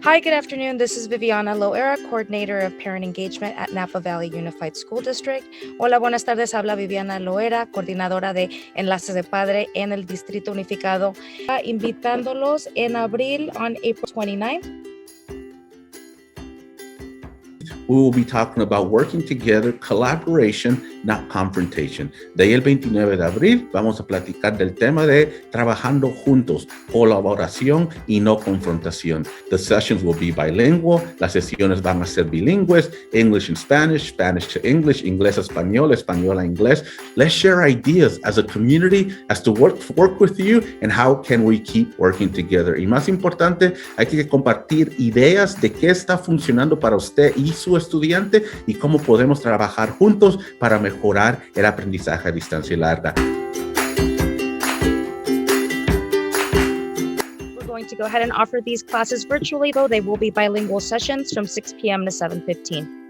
Hi, good afternoon. This is Viviana Loera, Coordinator of Parent Engagement at Napa Valley Unified School District. Hola, buenas tardes. Habla Viviana Loera, Coordinadora de Enlaces de Padre en el Distrito Unificado, invitándolos en abril on April 29th. We will be talking about working together, collaboration, not confrontation. De ahí el 29 de abril vamos a platicar del tema de trabajando juntos, colaboración y no confrontación. The sessions will be bilingual. Las sesiones van a ser bilingües, English and Spanish, Spanish to English, inglés a español, español a inglés. Let's share ideas as a community as to work with you and how can we keep working together. Y más importante, hay que compartir ideas de qué está funcionando para usted y su estudiante y cómo podemos trabajar juntos para mejorar el aprendizaje a distancia larga. We're going to go ahead and offer these classes virtually, though they will be bilingual sessions from 6 p.m. to 7:15.